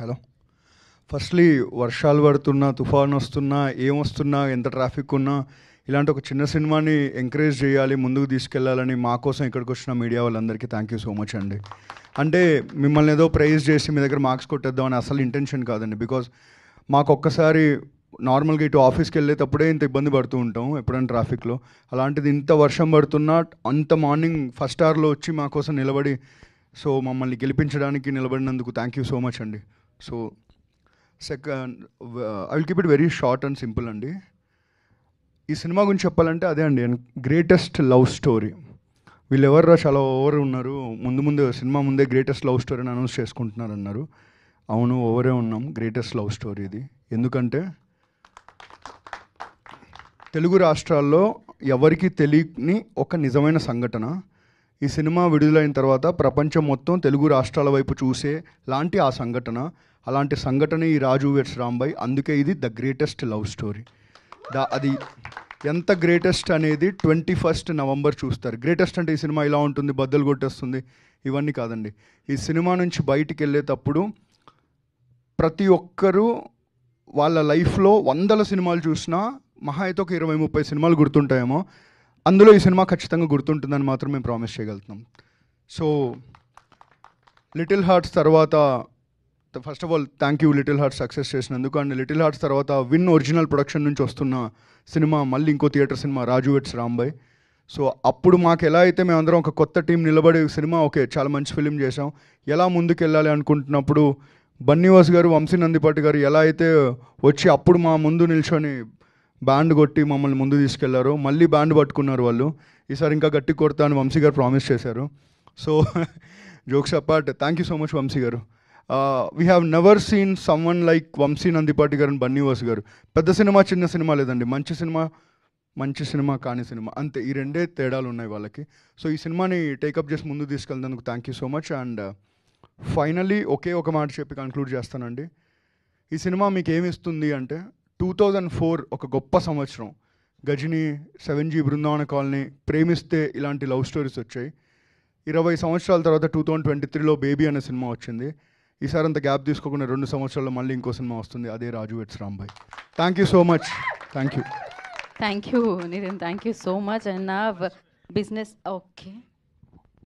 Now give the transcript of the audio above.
Hello. Firstly వర్షాలు పడుతున్నా, తుఫాన్ వస్తున్నా, ఏమొస్తున్నా, ఎంత ట్రాఫిక్ ఉన్నా ఇలాంటి ఒక చిన్న సినిమాని ఎంకరేజ్ చేయాలి, ముందుకు తీసుకెళ్లాలని మా కోసం ఇక్కడికి వచ్చిన మీడియా వాళ్ళందరికీ థ్యాంక్ యూ సో మచ్ అండి. అంటే మిమ్మల్ని ఏదో ప్రైజ్ చేసి మీ దగ్గర మార్క్స్ కొట్టేద్దామని అసలు ఇంటెన్షన్ కాదండి. బికాజ్ మాకు ఒక్కసారి నార్మల్గా ఇటు ఆఫీస్కి వెళ్ళేటప్పుడే ఇంత ఇబ్బంది పడుతూ ఉంటాం ఎప్పుడైనా ట్రాఫిక్లో. అలాంటిది ఇంత వర్షం పడుతున్నా అంత మార్నింగ్ ఫస్ట్ అవర్లో వచ్చి మా కోసం నిలబడి సో మమ్మల్ని గెలిపించడానికి నిలబడినందుకు థ్యాంక్ యూ సో మచ్ అండి. So second, I will keep it very short and simple అండి. ఈ సినిమా గురించి చెప్పాలంటే అదే అండి, గ్రేటెస్ట్ లవ్ స్టోరీ. వీళ్ళు ఎవర్రా చాలా ఓవర్ ఉన్నారు, ముందు సినిమా ముందే గ్రేటెస్ట్ లవ్ స్టోరీని అనౌన్స్ చేసుకుంటున్నారు అన్నారు. అవును, ఓవరే ఉన్నాం. గ్రేటెస్ట్ లవ్ స్టోరీ ఇది. ఎందుకంటే తెలుగు రాష్ట్రాల్లో ఎవరికి తెలియని ఒక నిజమైన సంఘటన ఈ సినిమా విడుదలైన తర్వాత ప్రపంచం మొత్తం తెలుగు రాష్ట్రాల వైపు చూసే లాంటి ఆ సంఘటన, అలాంటి సంఘటన ఈ రాజు వెడ్స్ రాంబాయ్. అందుకే ఇది ద గ్రేటెస్ట్ లవ్ స్టోరీ. అది ఎంత గ్రేటెస్ట్ అనేది 21 నవంబర్ చూస్తారు. గ్రేటెస్ట్ అంటే ఈ సినిమా ఇలా ఉంటుంది, బద్దలు కొట్టేస్తుంది, ఇవన్నీ కాదండి. ఈ సినిమా నుంచి బయటికి వెళ్ళేటప్పుడు ప్రతి ఒక్కరూ వాళ్ళ లైఫ్లో 100 సినిమాలు చూసినా మహా అయితే ఒక 20-30 సినిమాలు గుర్తుంటాయేమో. అందులో ఈ సినిమా ఖచ్చితంగా గుర్తుంటుందని మాత్రం మేము ప్రామిస్ చేయగలుగుతున్నాం. సో లిటిల్ హార్ట్స్ తర్వాత, first of all thank you little hearts success చేసినందుకు. అండ్ లిటిల్ హార్ట్స్ తర్వాత విన్ ఒరిజినల్ ప్రొడక్షన్ నుంచి వస్తున్న సినిమా మళ్ళీ ఇంకో థియేటర్ సినిమా రాజు వెడ్స్ రాంబాయ్. సో అప్పుడు మాకు ఎలా అయితే మేమందరం ఒక కొత్త టీం నిలబడి సినిమా ఓకే చాలా మంచి ఫిలిం చేసాం, ఎలా ముందుకు వెళ్ళాలి అనుకుంటున్నప్పుడు బన్నీవాస్ గారు, వంశీ నందిపాటి గారు ఎలా అయితే వచ్చి అప్పుడు మా ముందు నిల్చొని బ్యాండ్ కొట్టి మమ్మల్ని ముందు తీసుకెళ్లారు, మళ్ళీ బ్యాండ్ పట్టుకున్నారు వాళ్ళు. ఈసారి ఇంకా గట్టి కొడతా అని వంశీ గారు ప్రామిస్ చేశారు. So jokes apart, thank you so much Vamshi garu. We have never seen someone like Vamshi Nandipati garu and Bunny Vas గారు. పెద్ద సినిమా చిన్న సినిమా లేదండి, మంచి సినిమా కాని సినిమా అంతే. ఈ రెండే తేడాలు ఉన్నాయి వాళ్ళకి. సో ఈ సినిమాని టేకప్ చేసి ముందు తీసుకెళ్ళినందుకు thank you so much. And finally ఒకే ఒక మాట చెప్పి కంక్లూడ్ చేస్తానండి. ఈ సినిమా మీకు ఏమి ఇస్తుంది అంటే 2004 ఒక గొప్ప సంవత్సరం. గజని, 7G, బృందావన కాలనీ, ప్రేమిస్తే ఇలాంటి లవ్ స్టోరీస్ వచ్చాయి. 20 సంవత్సరాల తర్వాత 2023లో బేబీ అనే సినిమా వచ్చింది. ఈసారి అంత గ్యాప్ తీసుకోకుండా 2 సంవత్సరాల్లో మళ్ళీ ఇంకో సినిమా వస్తుంది, అదే Raju weds Rambai. Thank you so much. Thank you Nithin, thank you so much. And నా బిజినెస్ ఓకే.